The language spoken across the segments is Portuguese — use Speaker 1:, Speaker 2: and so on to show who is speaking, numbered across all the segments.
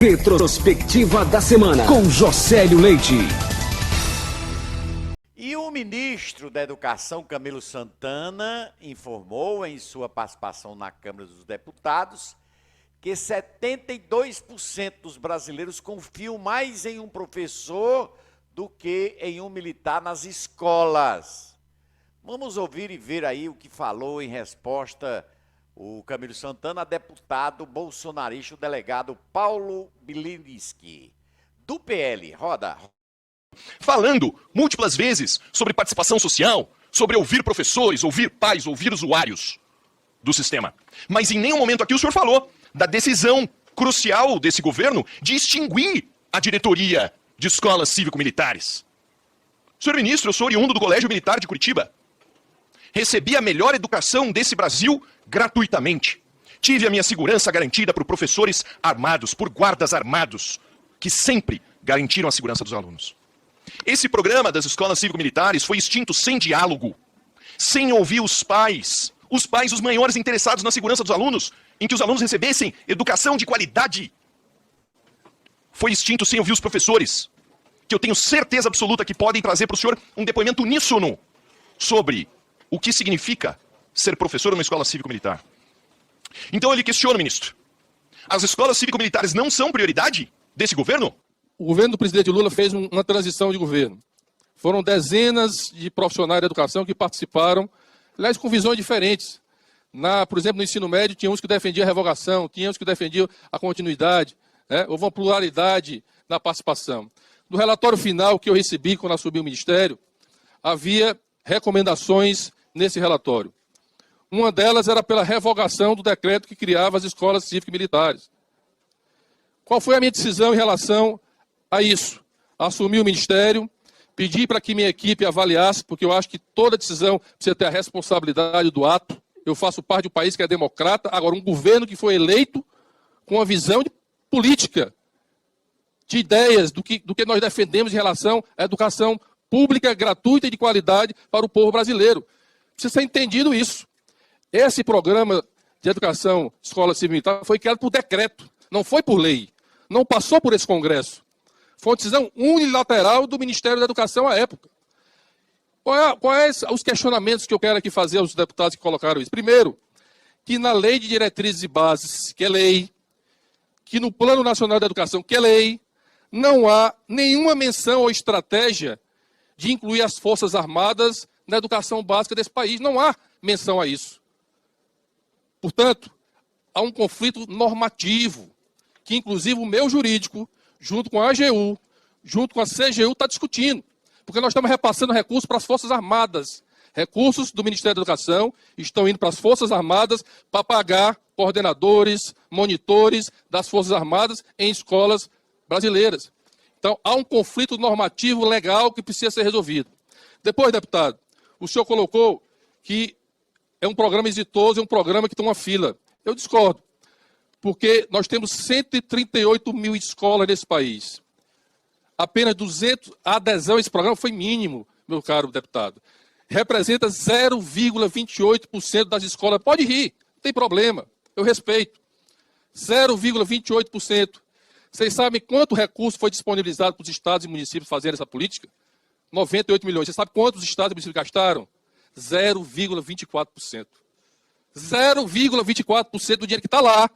Speaker 1: Retrospectiva da semana com Josélio Leite.
Speaker 2: E o ministro da Educação, Camilo Santana, informou em sua participação na Câmara dos Deputados que 72% dos brasileiros confiam mais em um professor do que em um militar nas escolas. Vamos ouvir e ver aí o que falou em resposta o Camilo Santana, deputado bolsonarista, o delegado Paulo Bilinski, do PL. Roda.
Speaker 3: Falando múltiplas vezes sobre participação social, sobre ouvir professores, ouvir pais, ouvir usuários do sistema. Mas em nenhum momento aqui o senhor falou da decisão crucial desse governo de extinguir a diretoria de escolas cívico-militares. Senhor ministro, eu sou oriundo do Colégio Militar de Curitiba. Recebi a melhor educação desse Brasil gratuitamente. Tive a minha segurança garantida por professores armados, por guardas armados, que sempre garantiram a segurança dos alunos. Esse programa das escolas cívico-militares foi extinto sem diálogo, sem ouvir os pais, os maiores interessados na segurança dos alunos, em que os alunos recebessem educação de qualidade. Foi extinto sem ouvir os professores, que eu tenho certeza absoluta que podem trazer para o senhor um depoimento uníssono sobre o que significa ser professor numa escola cívico-militar. Então eu lhe questiono, ministro, as escolas cívico-militares não são prioridade desse governo?
Speaker 4: O governo do presidente Lula fez uma transição de governo. Foram dezenas de profissionais da educação que participaram, aliás, com visões diferentes. Por exemplo, no ensino médio, tinha uns que defendiam a revogação, tinha uns que defendiam a continuidade, né? Houve uma pluralidade na participação. No relatório final que eu recebi quando assumi o ministério, havia recomendações nesse relatório. Uma delas era pela revogação do decreto que criava as escolas cívico-militares. Qual foi a minha decisão em relação a isso? Assumi o ministério, pedi para que minha equipe avaliasse, porque eu acho que toda decisão precisa ter a responsabilidade do ato. Eu faço parte de um país que é democrata, agora um governo que foi eleito com uma visão de política, de ideias do que nós defendemos em relação à educação pública, gratuita e de qualidade para o povo brasileiro. Precisa ser entendido isso. Esse programa de educação escola cívico-militar foi criado por decreto, não foi por lei. Não passou por esse Congresso. Foi uma decisão unilateral do Ministério da Educação à época. Quais os questionamentos que eu quero aqui fazer aos deputados que colocaram isso? Primeiro, que na Lei de Diretrizes e Bases, que é lei, que no Plano Nacional da Educação, que é lei, não há nenhuma menção ou estratégia de incluir as Forças Armadas na educação básica desse país. Não há menção a isso. Portanto, há um conflito normativo, que inclusive o meu jurídico, junto com a AGU, junto com a CGU, está discutindo. Porque nós estamos repassando recursos para as Forças Armadas. Recursos do Ministério da Educação estão indo para as Forças Armadas para pagar coordenadores, monitores das Forças Armadas em escolas brasileiras. Então, há um conflito normativo legal que precisa ser resolvido. Depois, deputado, o senhor colocou que é um programa exitoso, é um programa que tem uma fila. Eu discordo, porque nós temos 138 mil escolas nesse país. Apenas 200, a adesão a esse programa foi mínimo, meu caro deputado. Representa 0,28% das escolas. Pode rir, não tem problema, eu respeito. 0,28%. Vocês sabem quanto recurso foi disponibilizado para os estados e municípios fazerem essa política? 98 milhões. Você sabe quantos estados e municípios gastaram? 0,24%. 0,24% do dinheiro que está lá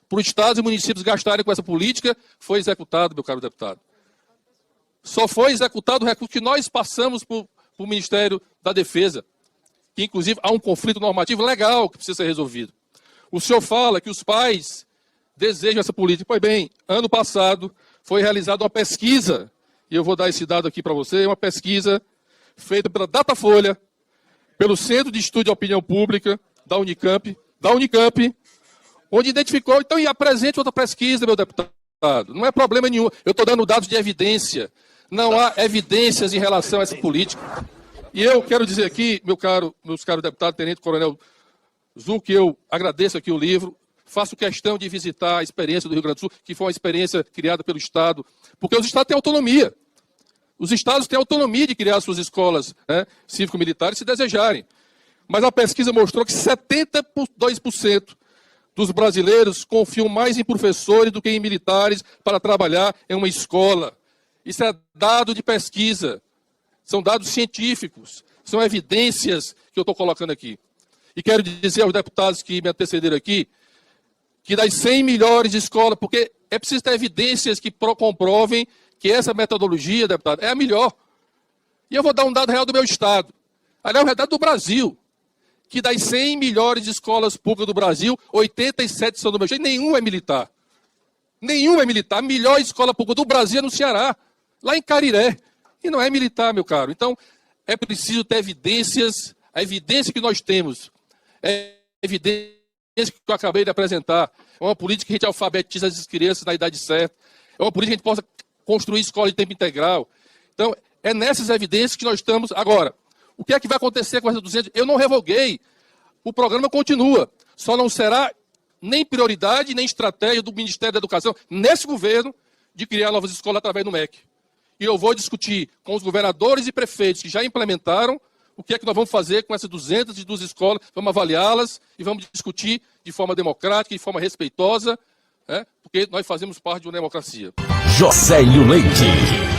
Speaker 4: para os estados e municípios gastarem com essa política foi executado, meu caro deputado. Só foi executado o recurso que nós passamos para o Ministério da Defesa, que inclusive há um conflito normativo legal que precisa ser resolvido. O senhor fala que os pais desejam essa política. Pois bem, ano passado foi realizada uma pesquisa, e eu vou dar esse dado aqui para você, uma pesquisa feita pela Datafolha, pelo Centro de Estudo de Opinião Pública da Unicamp, onde identificou, então, e apresente outra pesquisa, meu deputado. Não é problema nenhum. Eu estou dando dados de evidência. Não há evidências em relação a essa política. E eu quero dizer aqui, meus caros deputados, Tenente Coronel Zul, que eu agradeço aqui o livro, faço questão de visitar a experiência do Rio Grande do Sul, que foi uma experiência criada pelo Estado, porque os Estados têm autonomia. Os estados têm autonomia de criar suas escolas, né, cívico-militares se desejarem. Mas a pesquisa mostrou que 72% dos brasileiros confiam mais em professores do que em militares para trabalhar em uma escola. Isso é dado de pesquisa. São dados científicos. São evidências que eu estou colocando aqui. E quero dizer aos deputados que me antecederam aqui, que das 100 melhores escolas, porque é preciso ter evidências que comprovem que essa metodologia, deputado, é a melhor. E eu vou dar um dado real do meu estado. Aliás, um dado do Brasil, que das 100 melhores escolas públicas do Brasil, 87 são do meu estado, e nenhum é militar. Nenhum é militar. A melhor escola pública do Brasil é no Ceará, lá em Cariré. E não é militar, meu caro. Então, é preciso ter evidências. A evidência que nós temos é a evidência que eu acabei de apresentar. É uma política que a gente alfabetiza as crianças na idade certa. É uma política que a gente possa construir escola de tempo integral. Então, é nessas evidências que nós estamos. Agora, o que é que vai acontecer com essas 200? Eu não revoguei. O programa continua. Só não será nem prioridade, nem estratégia do Ministério da Educação, nesse governo, de criar novas escolas através do MEC. E eu vou discutir com os governadores e prefeitos que já implementaram o que é que nós vamos fazer com essas 202 escolas, vamos avaliá-las e vamos discutir de forma democrática, de forma respeitosa, porque nós fazemos parte de uma democracia.
Speaker 1: Josélio Leite.